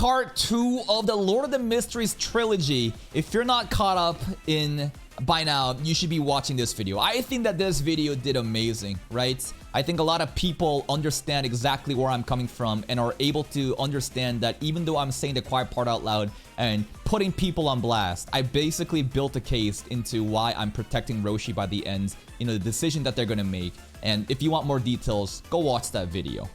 part 2 of the Lord of the Mysteries trilogy. If you're not caught up in by now, you should be watching this video. I think that this video did amazing, right? I think a lot of people understand exactly where I'm coming from and are able to understand that even though I'm saying the quiet part out loud and putting people on blast, I basically built a case into why I'm protecting Roshi by the end, the decision that they're gonna make. And if you want more details, go watch that video.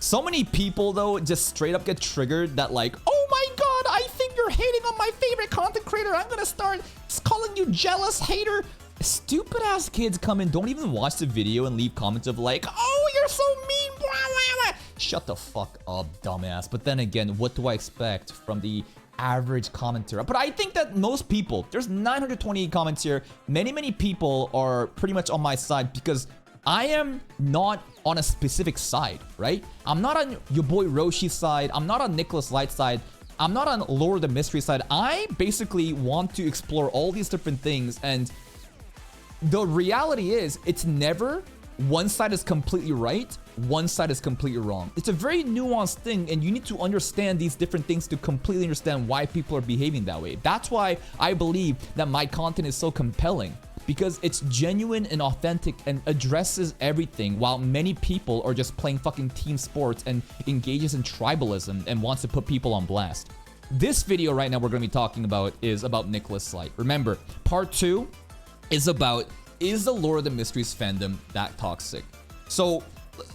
So many people though just straight up get triggered that like, oh my god, I think you're hating on my favorite content creator. I'm gonna start calling you jealous hater. Stupid ass kids come in, don't even watch the video and leave comments of like, oh, you're so mean, blah, blah, blah. Shut the fuck up, dumbass. But then again, what do I expect from the average commenter? But I think that most people, there's 928 comments here. Many people are pretty much on my side because I am not on a specific side, right? I'm not on your boy Roshi's side. I'm not on Nicholas Light's side. I'm not on Lord of the Mystery side. I basically want to explore all these different things, and the reality is it's never one side is completely right, one side is completely wrong. It's a very nuanced thing, and you need to understand these different things to completely understand why people are behaving that way. That's why I believe that my content is so compelling, because it's genuine and authentic and addresses everything, while many people are just playing fucking team sports and engages in tribalism and wants to put people on blast. This video right now we're going to be talking about is about Nicholas Light. Remember, part 2 is about, is the Lord of the Mysteries fandom that toxic? So,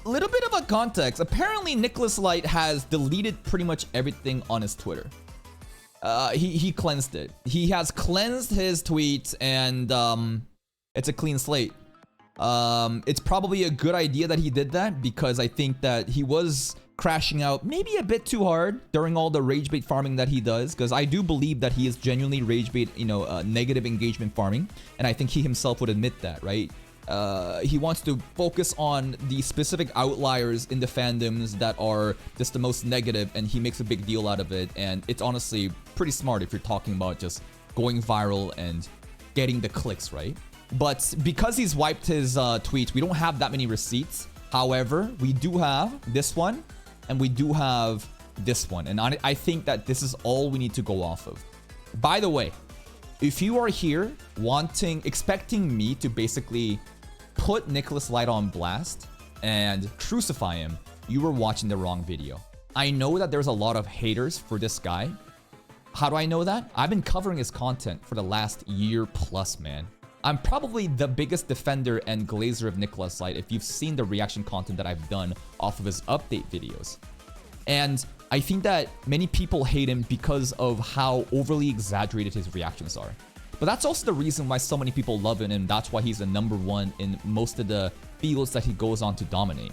a little bit of a context. Apparently, Nicholas Light has deleted pretty much everything on his Twitter. He cleansed it. He has cleansed his tweets, and it's a clean slate. It's probably a good idea that he did that, because I think that he was crashing out maybe a bit too hard during all the rage bait farming that he does, because I do believe that he is genuinely rage bait, negative engagement farming, and I think he himself would admit that, right? He wants to focus on the specific outliers in the fandoms that are just the most negative, and he makes a big deal out of it. And it's honestly pretty smart if you're talking about just going viral and getting the clicks, right? But because he's wiped his tweets, we don't have that many receipts. However, we do have this one, and we do have this one. And I think that this is all we need to go off of. By the way, if you are here expecting me to basically put Nicholas Light on blast and crucify him, you were watching the wrong video. I know that there's a lot of haters for this guy. How do I know that? I've been covering his content for the last year plus, man. I'm probably the biggest defender and glazer of Nicholas Light if you've seen the reaction content that I've done off of his update videos. And I think that many people hate him because of how overly exaggerated his reactions are. But that's also the reason why so many people love him, and that's why he's the #1 in most of the fields that he goes on to dominate.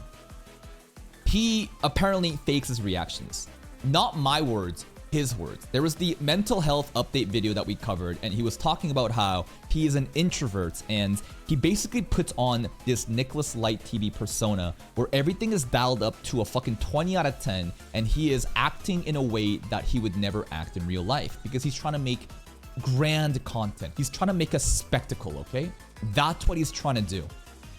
He apparently fakes his reactions. Not my words, his words. There was the mental health update video that we covered, and he was talking about how he is an introvert, and he basically puts on this Nicholas Light TV persona where everything is dialed up to a fucking 20 out of 10, and he is acting in a way that he would never act in real life, because he's trying to make grand content. He's trying to make a spectacle, okay? That's what he's trying to do.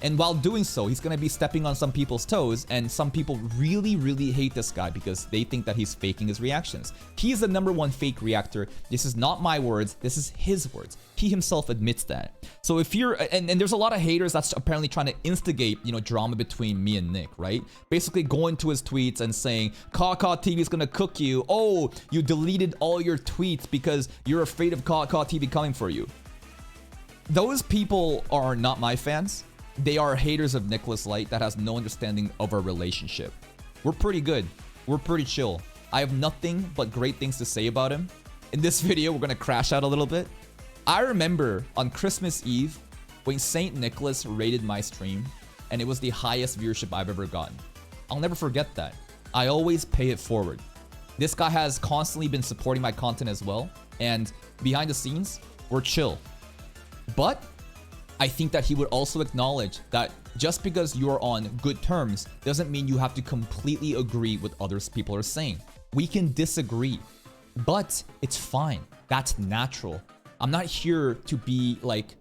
And while doing so, he's going to be stepping on some people's toes, and some people really hate this guy because they think that he's faking his reactions. He's the #1 fake reactor. This is not my words, this is his words. He himself admits that. So if you're, and there's a lot of haters that's apparently trying to instigate, drama between me and Nick, right? Basically going to his tweets and saying, Kaw TV is going to cook you. Oh, you deleted all your tweets because you're afraid of Kaw TV coming for you. Those people are not my fans. They are haters of Nicholas Light that has no understanding of our relationship. We're pretty good. We're pretty chill. I have nothing but great things to say about him. In this video, we're going to crash out a little bit. I remember on Christmas Eve when St. Nicholas raided my stream, and it was the highest viewership I've ever gotten. I'll never forget that. I always pay it forward. This guy has constantly been supporting my content as well, and behind the scenes, we're chill. But I think that he would also acknowledge that just because you're on good terms doesn't mean you have to completely agree with others people are saying. We can disagree, but it's fine. That's natural. I'm not here to be like,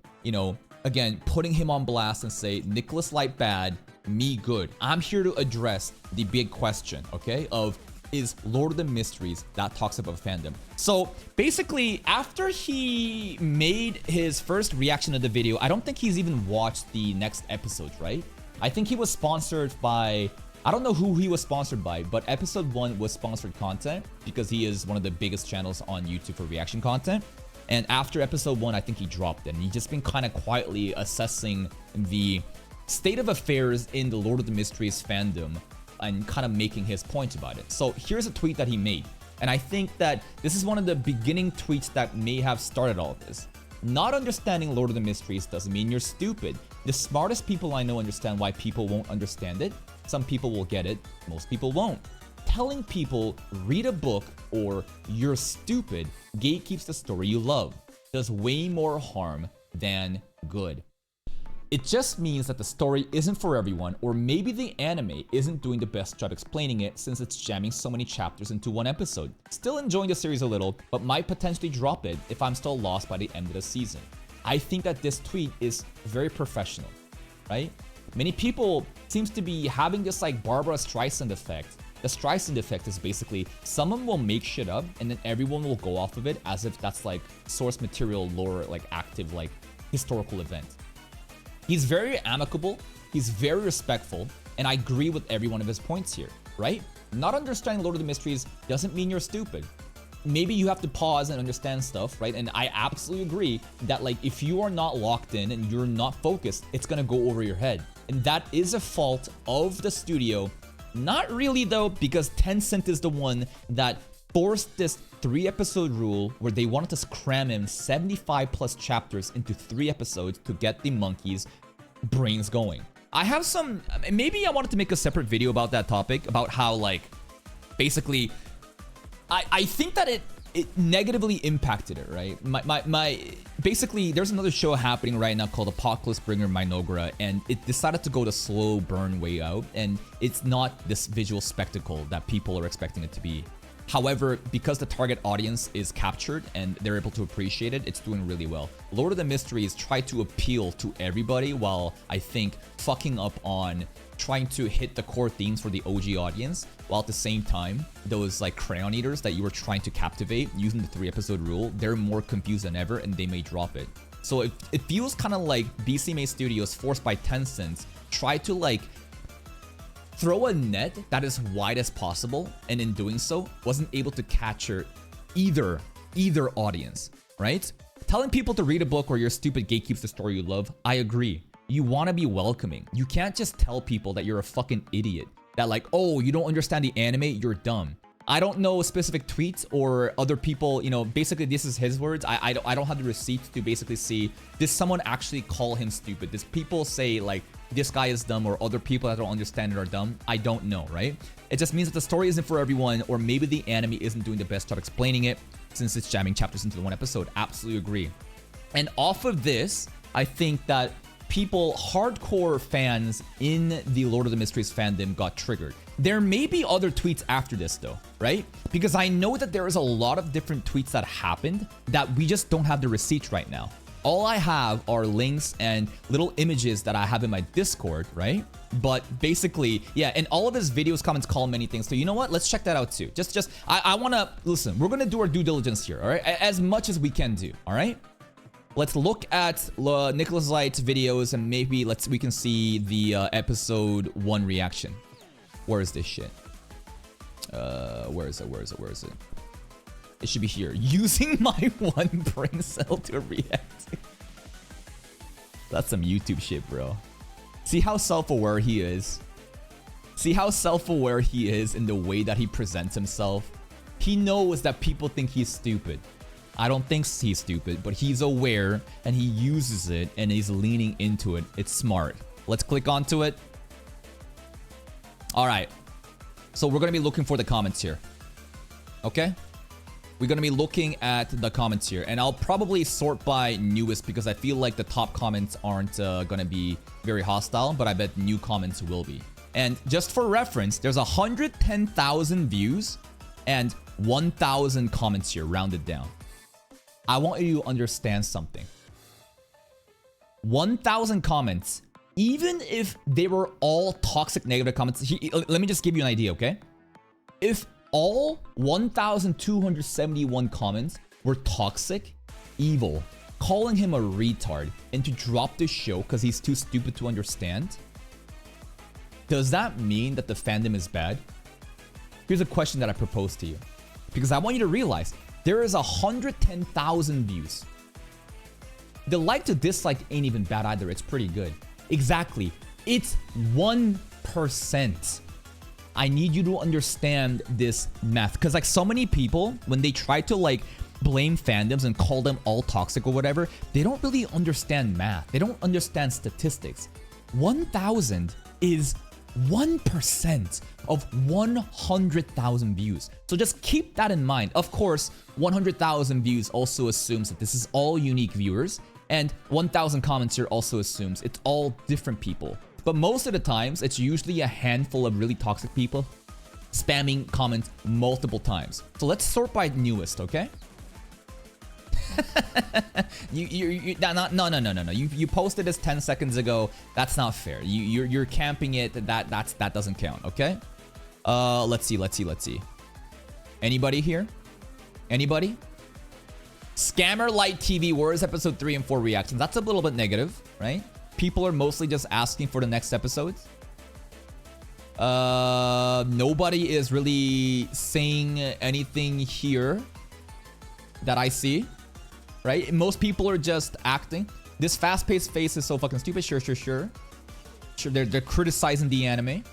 again, putting him on blast and say, Nicholas Light bad, me good. I'm here to address the big question, okay, of is Lord of the Mysteries that talks about fandom. So basically, after he made his first reaction to the video, I don't think he's even watched the next episodes, right? I think he was sponsored by, I don't know who he was sponsored by, but episode 1 was sponsored content because he is one of the biggest channels on YouTube for reaction content. And after episode 1, I think he dropped it. And he's just been kind of quietly assessing the state of affairs in the Lord of the Mysteries fandom and kind of making his point about it. So here's a tweet that he made. And I think that this is one of the beginning tweets that may have started all of this. Not understanding Lord of the Mysteries doesn't mean you're stupid. The smartest people I know understand why people won't understand it. Some people will get it, most people won't. Telling people read a book or you're stupid gatekeeps the story you love. Does way more harm than good. It just means that the story isn't for everyone, or maybe the anime isn't doing the best job explaining it since it's jamming so many chapters into one episode. Still enjoying the series a little, but might potentially drop it if I'm still lost by the end of the season. I think that this tweet is very professional, right? Many people seems to be having this like Barbara Streisand effect. The Streisand effect is basically someone will make shit up and then everyone will go off of it as if that's like source material, lore, like active, like historical event. He's very amicable, he's very respectful, and I agree with every one of his points here, right? Not understanding Lord of the Mysteries doesn't mean you're stupid. Maybe you have to pause and understand stuff, right? And I absolutely agree that like if you are not locked in and you're not focused, it's gonna go over your head. And that is a fault of the studio. Not really though, because Tencent is the one that forced this 3-episode rule where they wanted to cram in 75 plus chapters into 3 episodes to get the monkeys' brains going. I have some, maybe I wanted to make a separate video about that topic, about how like, basically, I think that it negatively impacted it, right? Basically, there's another show happening right now called Apocalypse Bringer Minogra, and it decided to go the slow burn way out, and it's not this visual spectacle that people are expecting it to be. However, because the target audience is captured and they're able to appreciate it, it's doing really well. Lord of the Mysteries tried to appeal to everybody while I think fucking up on trying to hit the core themes for the OG audience, while at the same time, those like crayon eaters that you were trying to captivate using the 3-episode rule, they're more confused than ever and they may drop it. So it feels kind of like BCMA Studios, forced by Tencent, try to like throw a net that is wide as possible, and in doing so, wasn't able to capture either audience, right? Telling people to read a book or you're stupid gatekeeps the story you love, I agree. You want to be welcoming. You can't just tell people that you're a fucking idiot. That like, oh, you don't understand the anime, you're dumb. I don't know specific tweets or other people, you know, basically this is his words. I don't have the receipts to basically see, did someone actually call him stupid? Does people say like, this guy is dumb, or other people that don't understand it are dumb? I don't know, right? It just means that the story isn't for everyone, or maybe the anime isn't doing the best job explaining it since it's jamming chapters into the one episode. Absolutely agree. And off of this, I think that people, hardcore fans in the Lord of the Mysteries fandom got triggered. There may be other tweets after this though, right? Because I know that there is a lot of different tweets that happened that we just don't have the receipts right now. All I have are links and little images that I have in my Discord, right? But basically, yeah, and all of his videos, comments, column, many things. So you know what? Let's check that out too. I want to, listen, we're going to do our due diligence here, all right? As much as we can do, all right? Let's look at Nicholas Light's videos and maybe we can see the episode 1 reaction. Where is this shit? Where is it? It should be here. Using my one brain cell to react. That's some YouTube shit, bro. See how self-aware he is. See how self-aware he is in the way that he presents himself. He knows that people think he's stupid. I don't think he's stupid, but he's aware and he uses it and he's leaning into it. It's smart. Let's click onto it. All right. So we're going to be looking for the comments here. Okay? We're going to be looking at the comments here, and I'll probably sort by newest because I feel like the top comments aren't going to be very hostile, but I bet new comments will be. And just for reference, there's 110,000 views and 1,000 comments here, rounded down. I want you to understand something. 1,000 comments, even if they were all toxic negative comments, let me just give you an idea, okay? If All 1,271 comments were toxic, evil, calling him a retard, and to drop the show because he's too stupid to understand. Does that mean that the fandom is bad? Here's a question that I propose to you, because I want you to realize there is 110,000 views. The like to dislike ain't even bad either. It's pretty good. Exactly. It's 1%. I need you to understand this math, because like so many people, when they try to like blame fandoms and call them all toxic or whatever, they don't really understand math. They don't understand statistics. 1,000 is 1% of 100,000 views. So just keep that in mind. Of course, 100,000 views also assumes that this is all unique viewers, and 1,000 comments here also assumes it's all different people. But most of the times, it's usually a handful of really toxic people spamming comments multiple times. So let's sort by newest, okay? No. You posted this 10 seconds ago. That's not fair. You're camping it. That doesn't count. Okay. Let's see. Anybody here? Anybody? Scammer Light TV. Where's episode 3 and 4 reactions? That's a little bit negative, right? People are mostly just asking for the next episodes. Nobody is really saying anything here that I see. Right? Most people are just acting. This fast-paced face is so fucking stupid. Sure. They're criticizing the anime.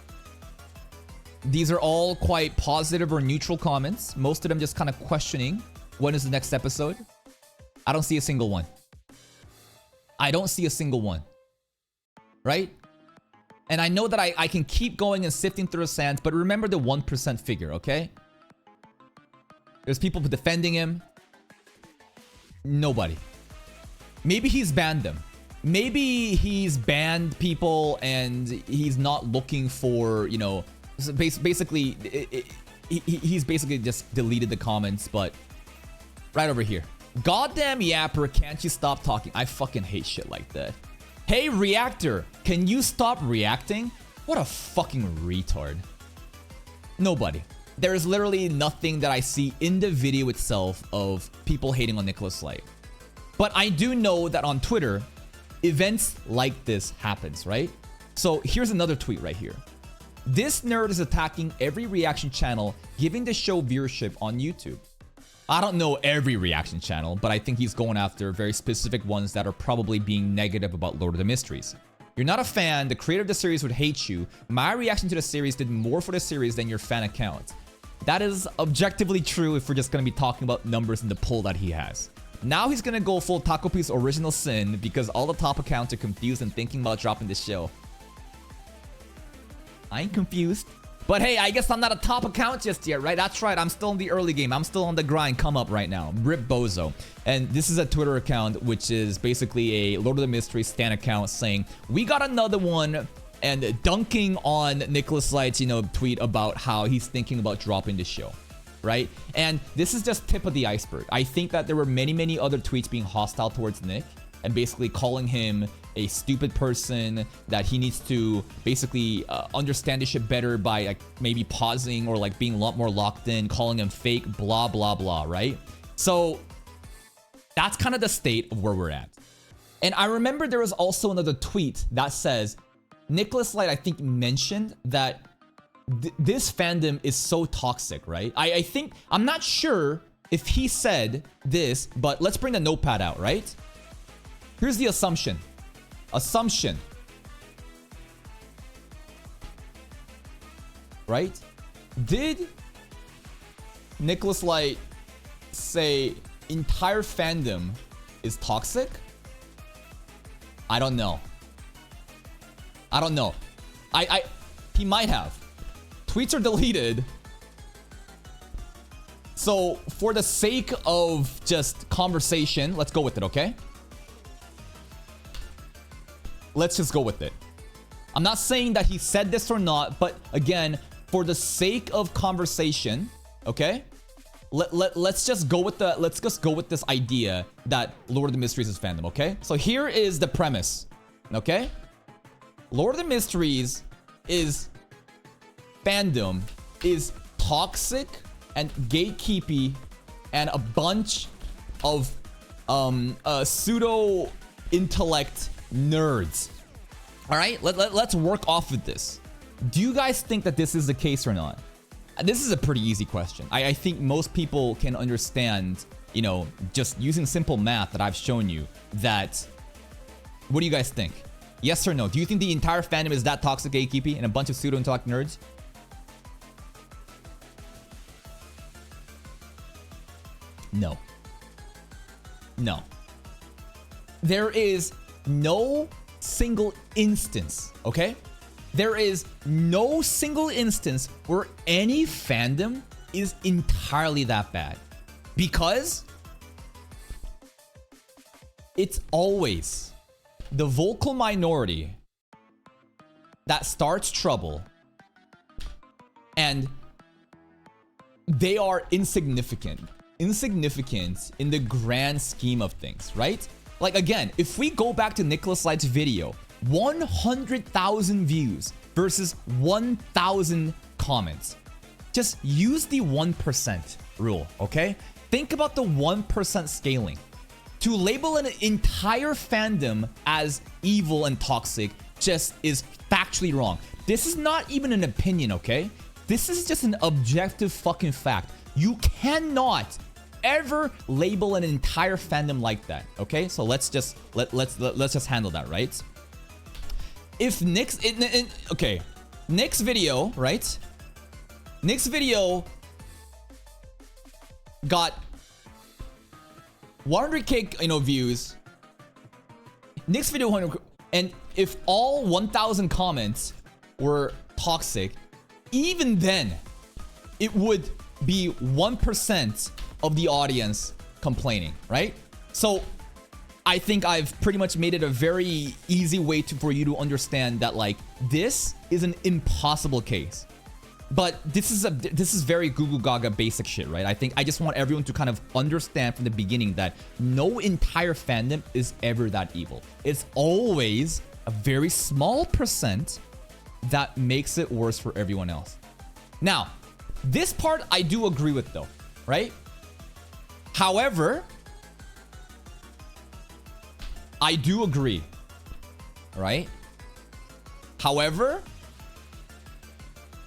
These are all quite positive or neutral comments. Most of them just kind of questioning when is the next episode. I don't see a single one. Right? And I know that I can keep going and sifting through the sands, but remember the 1% figure, okay? There's people defending him. Nobody. Maybe he's banned them. Maybe he's banned people and he's not looking for, you know, basically, he's basically just deleted the comments, but right over here. Goddamn Yapper, can't you stop talking? I fucking hate shit like that. Hey, Reactor, can you stop reacting? What a fucking retard. Nobody. There is literally nothing that I see in the video itself of people hating on Nicholas Light. But I do know that on Twitter, events like this happens, right? So here's another tweet right here. This nerd is attacking every reaction channel, giving the show viewership on YouTube. I don't know every reaction channel, but I think he's going after very specific ones that are probably being negative about Lord of the Mysteries. You're not a fan, the creator of the series would hate you. My reaction to the series did more for the series than your fan account. That is objectively true if we're just going to be talking about numbers in the poll that he has. Now he's going to go full Taco Piece Original Sin because all the top accounts are confused and thinking about dropping the show. I ain't confused. But hey, I guess I'm not a top account just yet, right? That's right, I'm still in the early game. I'm still on the grind, come up right now. Rip Bozo. And this is a Twitter account, which is basically a Lord of the Mysteries stan account saying, we got another one, and dunking on Nicholas Light's, you know, tweet about how he's thinking about dropping the show, right? And this is just tip of the iceberg. I think that there were many other tweets being hostile towards Nick and basically calling him a stupid person, that he needs to basically understand this shit better by like maybe pausing or like being a lot more locked in, calling him fake, blah, blah, blah, right? So that's kind of the state of where we're at. And I remember there was also another tweet that says, Nicholas Light, I think, mentioned that this fandom is so toxic, right? I think, I'm not sure if he said this, but let's bring the notepad out, right? Here's the assumption. Right? Did Nicholas Light say entire fandom is toxic? I don't know. He might have. Tweets are deleted. So for the sake of just conversation, let's go with it, okay? Let's just go with it. I'm not saying that he said this or not, but again, for the sake of conversation, okay? Let's just go with this idea that Lord of the Mysteries is fandom, okay? So here is the premise, okay? Lord of the Mysteries is fandom is toxic and gatekeepy and a bunch of pseudo intellect nerds. All right, let's work off with this. Do you guys think that this is the case or not? This is a pretty easy question. I think most people can understand, you know, just using simple math that I've shown you, that... What do you guys think? Yes or no? Do you think the entire fandom is that toxic, gatekeepy, and a bunch of pseudo-intellect nerds? No. No. There is no single instance, okay? There is no single instance where any fandom is entirely that bad. Because it's always the vocal minority that starts trouble, and they are insignificant in the grand scheme of things, right? Like, again, if we go back to Nicholas Light's video, 100,000 views versus 1,000 comments. Just use the 1% rule, okay? Think about the 1% scaling. To label an entire fandom as evil and toxic just is factually wrong. This is not even an opinion, okay? This is just an objective fucking fact. You cannot ever label an entire fandom like that, okay? So let's just let's just handle that, right? If Nick's okay, Nick's video, right? Nick's video got 100k, you know, views. Nick's video 100, and if all 1,000 comments were toxic, even then, it would be 1% of the audience complaining, right? So I think I've pretty much made it a very easy way for you to understand that, like, this is an impossible case. But this is very Google Gaga basic shit, right? I just want everyone to kind of understand from the beginning that no entire fandom is ever that evil. It's always a very small percent that makes it worse for everyone else. Now, this part I do agree with though, right? However, I do agree, right? However,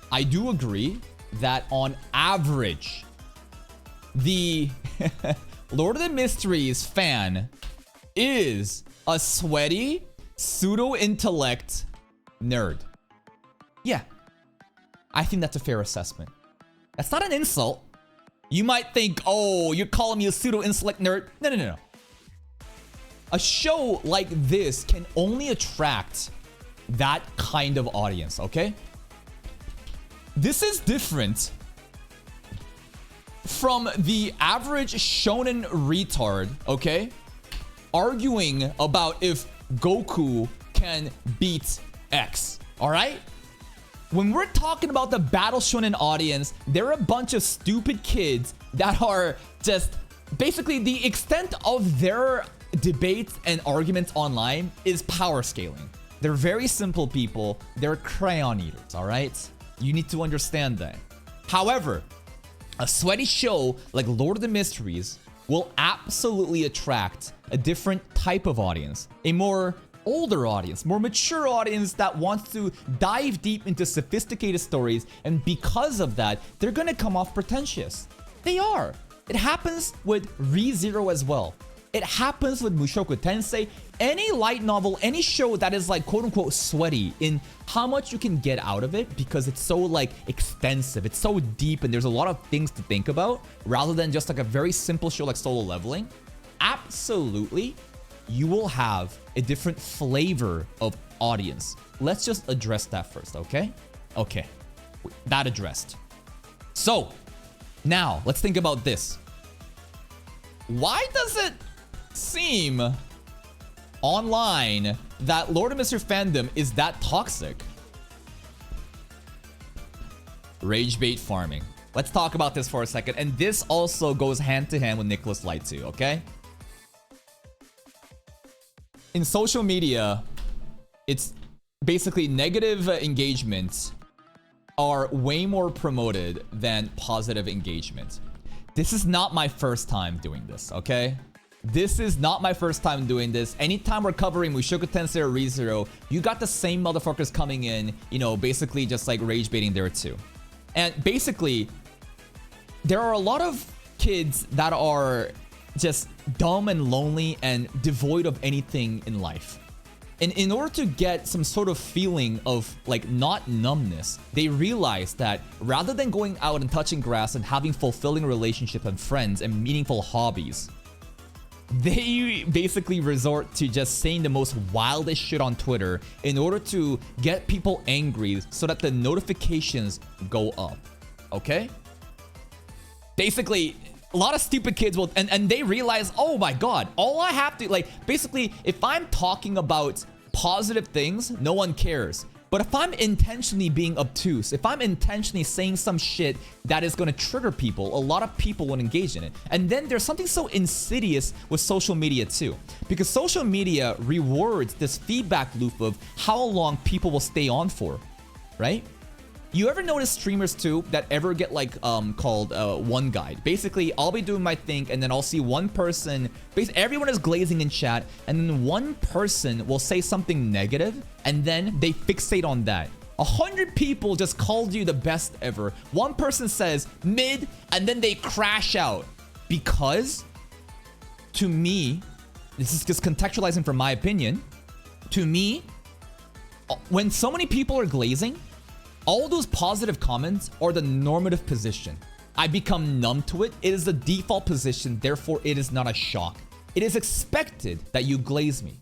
I do agree that on average, the Lord of the Mysteries fan is a sweaty, pseudo-intellect nerd. Yeah, I think that's a fair assessment. That's not an insult. You might think, oh, you're calling me a pseudo-intellect nerd. No, no, no, no. A show like this can only attract that kind of audience, okay? This is different from the average shonen retard, okay? Arguing about if Goku can beat X, alright? When we're talking about the Battle Shonen audience, they're a bunch of stupid kids that are just... Basically, the extent of their debates and arguments online is power scaling. They're very simple people. They're crayon eaters, alright? You need to understand that. However, a sweaty show like Lord of the Mysteries will absolutely attract a different type of audience. A more older audience, more mature audience that wants to dive deep into sophisticated stories, and because of that, they're gonna come off pretentious. They are. It happens with ReZero as well. It happens with Mushoku Tensei. Any light novel, any show that is like quote-unquote sweaty in how much you can get out of it because it's so like extensive, it's so deep, and there's a lot of things to think about rather than just like a very simple show like Solo Leveling. Absolutely, you will have a different flavor of audience. Let's just address that first, okay? Okay, that addressed. So, now, let's think about this. Why does it seem online that Lord of Mystery fandom is that toxic? Rage bait farming. Let's talk about this for a second. And this also goes hand to hand with Nicholas Light too, okay? In social media, it's basically negative engagement are way more promoted than positive engagement. This is not my first time doing this, okay? This is not my first time doing this. Anytime we're covering Mushoku Tensei or ReZero, you got the same motherfuckers coming in, you know, basically just like rage baiting there too. And basically, there are a lot of kids that are just dumb and lonely and devoid of anything in life. And in order to get some sort of feeling of like not numbness, they realize that rather than going out and touching grass and having fulfilling relationships and friends and meaningful hobbies, they basically resort to just saying the most wildest shit on Twitter in order to get people angry so that the notifications go up. Okay? Basically, a lot of stupid kids will, and they realize, oh my god, all I have to, like, basically, if I'm talking about positive things, no one cares. But if I'm intentionally being obtuse, if I'm intentionally saying some shit that is going to trigger people, a lot of people will engage in it. And then there's something so insidious with social media too. Because social media rewards this feedback loop of how long people will stay on for, right? You ever notice streamers too that ever get like called one guide? Basically, I'll be doing my thing and then I'll see one person, basically everyone is glazing in chat, and then one person will say something negative and then they fixate on that. 100 people just called you the best ever. One person says mid and then they crash out. Because to me, this is just contextualizing from my opinion, to me, when so many people are glazing, all those positive comments are the normative position. I become numb to it. It is the default position, therefore it is not a shock. It is expected that you glaze me.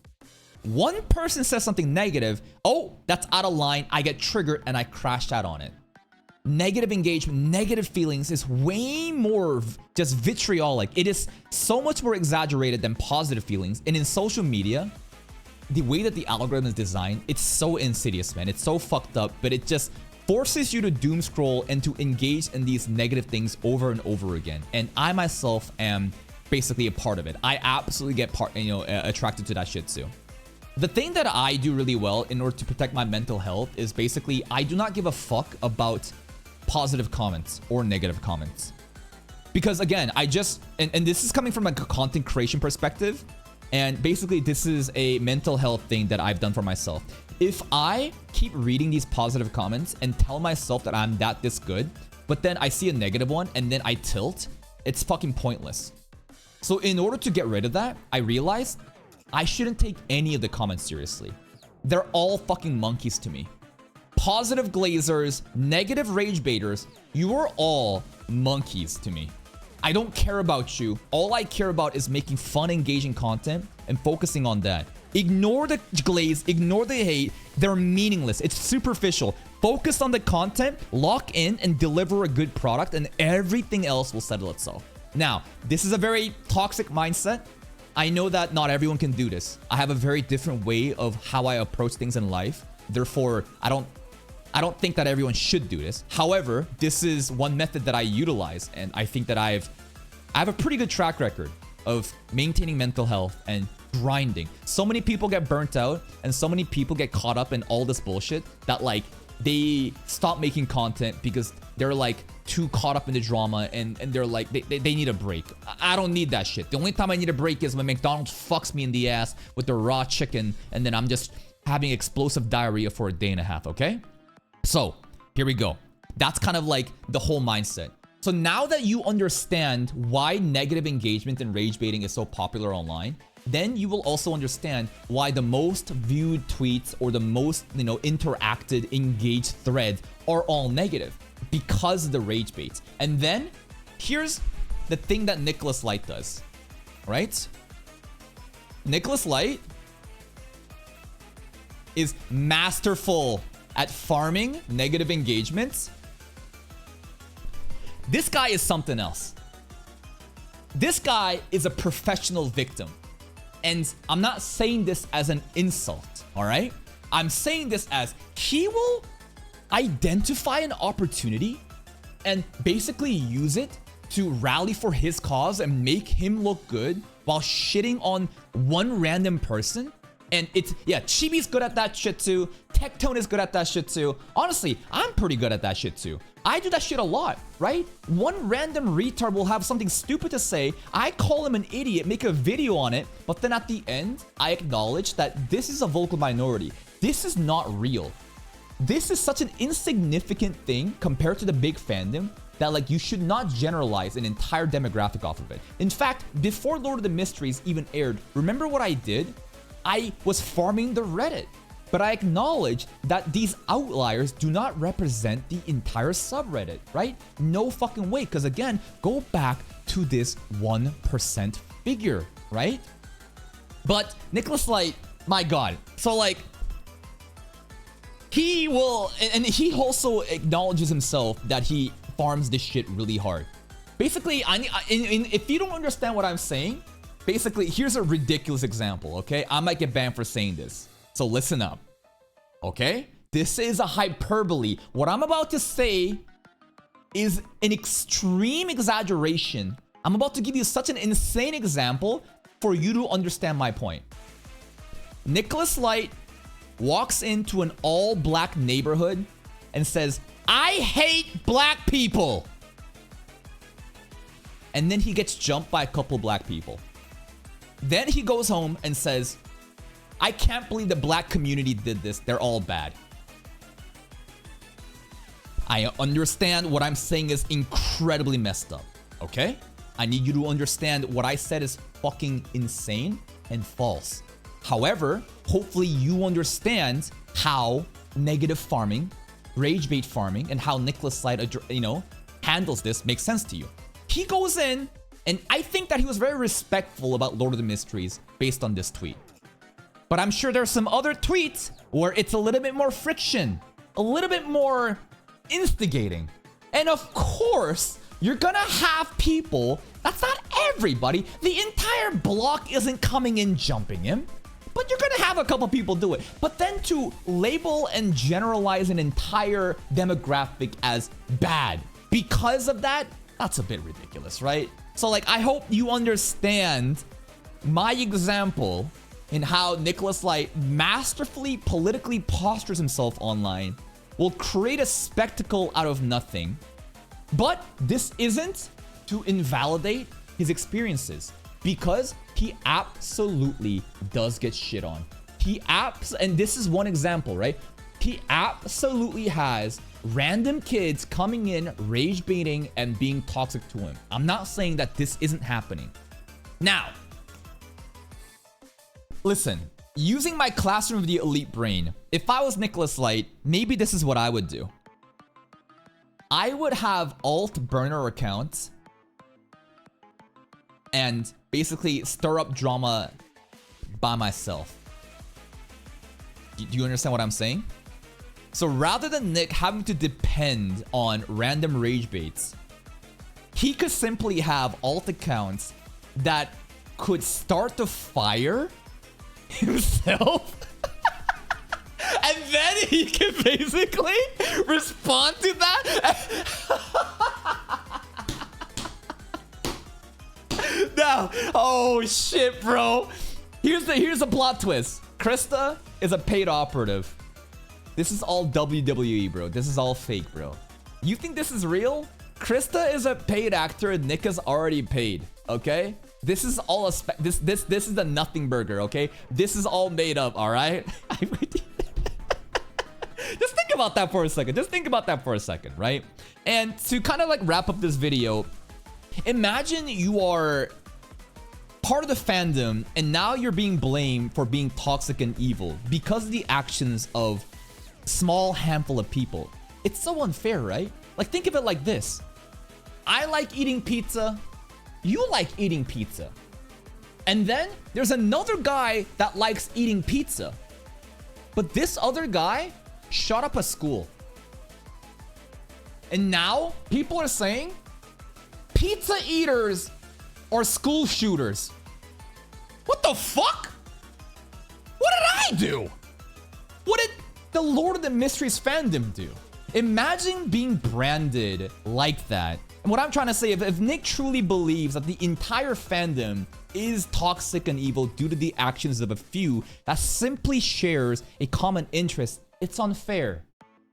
One person says something negative, oh, that's out of line, I get triggered and I crash out on it. Negative engagement, negative feelings is way more just vitriolic. It is so much more exaggerated than positive feelings. And in social media, the way that the algorithm is designed, it's so insidious, man. It's so fucked up, but it just forces you to doom scroll and to engage in these negative things over and over again. And I myself am basically a part of it. I absolutely get attracted to that shit too. The thing that I do really well in order to protect my mental health is basically I do not give a fuck about positive comments or negative comments. Because again, I just, and this is coming from like a content creation perspective, and basically this is a mental health thing that I've done for myself. If I keep reading these positive comments and tell myself that I'm this good, but then I see a negative one and then I tilt, it's fucking pointless. So in order to get rid of that, I realized I shouldn't take any of the comments seriously. They're all fucking monkeys to me. Positive glazers, negative rage baiters, you are all monkeys to me. I don't care about you. All I care about is making fun, engaging content and focusing on that. Ignore the glaze, ignore the hate. They're meaningless. It's superficial. Focus on the content, lock in, and deliver a good product, and everything else will settle itself. Now, this is a very toxic mindset. I know that not everyone can do this. I have a very different way of how I approach things in life. Therefore, I don't think that everyone should do this. However, this is one method that I utilize, and I think that I have a pretty good track record of maintaining mental health and grinding. So many people get burnt out and so many people get caught up in all this bullshit that like they stop making content because they're like too caught up in the drama and they're like they need a break. I don't need that shit. The only time I need a break is when McDonald's fucks me in the ass with the raw chicken and then I'm just having explosive diarrhea for a day and a half, okay? So here we go. That's kind of like the whole mindset. So now that you understand why negative engagement and rage baiting is so popular online, then you will also understand why the most viewed tweets or the most, interacted, engaged threads are all negative because of the rage baits. And then here's the thing that Nicholas Light does, right? Nicholas Light is masterful at farming negative engagements. This guy is something else. This guy is a professional victim. And I'm not saying this as an insult, all right? I'm saying this as he will identify an opportunity and basically use it to rally for his cause and make him look good while shitting on one random person And it's, yeah, Chibi's good at that shit too. Tectone is good at that shit too. Honestly, I'm pretty good at that shit too. I do that shit a lot, right? One random retard will have something stupid to say. I call him an idiot, make a video on it. But then at the end, I acknowledge that this is a vocal minority. This is not real. This is such an insignificant thing compared to the big fandom that like you should not generalize an entire demographic off of it. In fact, before Lord of the Mysteries even aired, remember what I did? I was farming the Reddit, but I acknowledge that these outliers do not represent the entire subreddit, right? No fucking way, because again, go back to this 1% figure, right? But Nicholas Light, my God. So like, he will, and he also acknowledges himself that he farms this shit really hard. Basically, if you don't understand what I'm saying, basically, here's a ridiculous example, okay? I might get banned for saying this, so listen up, okay? This is a hyperbole. What I'm about to say is an extreme exaggeration. I'm about to give you such an insane example for you to understand my point. Nicholas Light walks into an all-black neighborhood and says, "I hate black people." And then he gets jumped by a couple black people. Then he goes home and says, "I can't believe the black community did this. They're all bad." I understand what I'm saying is incredibly messed up, okay? I need you to understand what I said is fucking insane and false. However, hopefully you understand how negative farming, rage bait farming, and how Nicholas Light, handles this makes sense to you. He goes in, and I think that he was very respectful about Lord of the Mysteries based on this tweet. But I'm sure there's some other tweets where it's a little bit more friction, a little bit more instigating. And of course, you're gonna have people, that's not everybody, the entire block isn't coming in jumping him, but you're gonna have a couple people do it. But then to label and generalize an entire demographic as bad because of that, that's a bit ridiculous, right? So like, I hope you understand my example in how Nicholas Light masterfully politically postures himself online, will create a spectacle out of nothing. But this isn't to invalidate his experiences, because he absolutely does get shit on. And this is one example, right? He absolutely has random kids coming in, rage baiting, and being toxic to him. I'm not saying that this isn't happening. Now, listen, using my Classroom of the Elite brain, if I was Nicholas Light, maybe this is what I would do. I would have alt burner accounts and basically stir up drama by myself. Do you understand what I'm saying? So rather than Nick having to depend on random rage baits, he could simply have alt accounts that could start the fire himself. And then he can basically respond to that. Now, oh shit, bro. Here's the plot twist. Krista is a paid operative. This is all WWE, bro. This is all fake, bro. You think this is real? Krista is a paid actor. Nick is already paid. Okay. This is all this is the nothing burger. Okay. This is all made up. All right. Just think about that for a second. Just think about that for a second, right? And to kind of like wrap up this video, imagine you are part of the fandom and now you're being blamed for being toxic and evil because of the actions of small handful of people. It's so unfair, right? Like, think of it like this. I like eating pizza. You like eating pizza. And then there's another guy that likes eating pizza. But this other guy shot up a school. And now people are saying pizza eaters are school shooters. What the fuck? What did I do? What did the Lord of the Mysteries fandom do? Imagine being branded like that what I'm trying to say, if Nick truly believes that the entire fandom is toxic and evil due to the actions of a few that simply shares a common interest, it's unfair.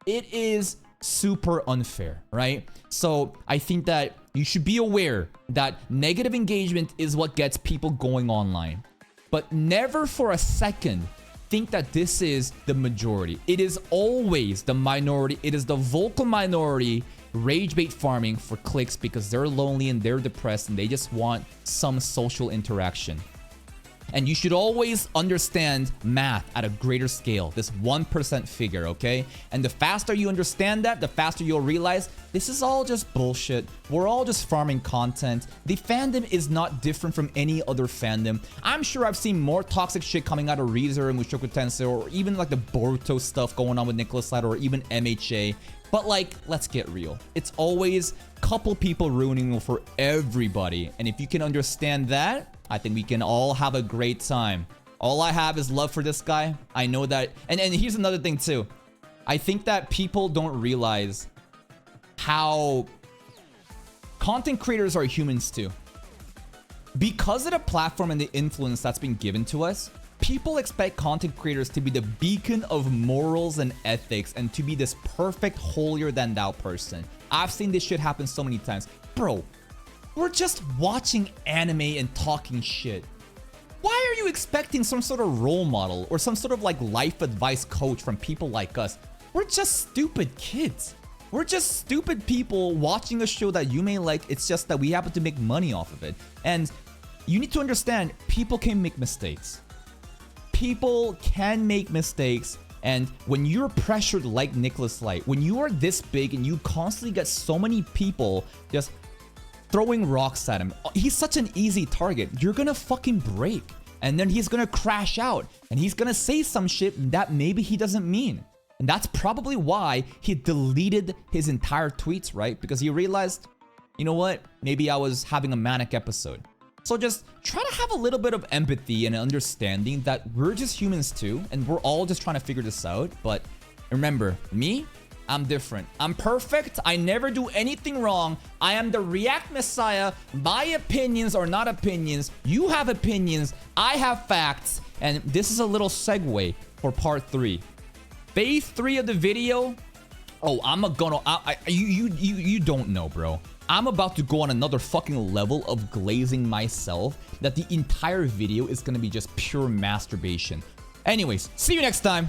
It is super unfair, right? So I think that you should be aware that negative engagement is what gets people going online. But never for a second think that this is the majority. It is always the minority. It is the vocal minority rage bait farming for clicks because they're lonely and they're depressed and they just want some social interaction. And you should always understand math at a greater scale, this 1% figure, okay? And the faster you understand that, the faster you'll realize this is all just bullshit. We're all just farming content. The fandom is not different from any other fandom. I'm sure I've seen more toxic shit coming out of ReZero and Mushoku Tensei, or even like the Boruto stuff going on with Nicholas Light, or even MHA. But like, let's get real. It's always a couple people ruining for everybody. And if you can understand that, I think we can all have a great time. All I have is love for this guy. I know that. And here's another thing too. I think that people don't realize how content creators are humans too. Because of the platform and the influence that's been given to us, people expect content creators to be the beacon of morals and ethics and to be this perfect holier than thou person. I've seen this shit happen so many times. Bro, we're just watching anime and talking shit. Why are you expecting some sort of role model or some sort of like life advice coach from people like us? We're just stupid kids. We're just stupid people watching a show that you may like. It's just that we happen to make money off of it. And you need to understand, people can make mistakes. People can make mistakes. And when you're pressured like Nicholas Light, when you are this big and you constantly get so many people just throwing rocks at him, he's such an easy target. You're gonna fucking break. And then he's gonna crash out. And he's gonna say some shit that maybe he doesn't mean. And that's probably why he deleted his entire tweets, right? Because he realized, you know what? Maybe I was having a manic episode. So just try to have a little bit of empathy and understanding that we're just humans too. And we're all just trying to figure this out. But remember, me, I'm different. I'm perfect. I never do anything wrong. I am the React Messiah. My opinions are not opinions. You have opinions. I have facts. And this is a little segue for part 3. Phase 3 of the video. Oh, you don't know, bro. I'm about to go on another fucking level of glazing myself that the entire video is gonna be just pure masturbation. Anyways, see you next time.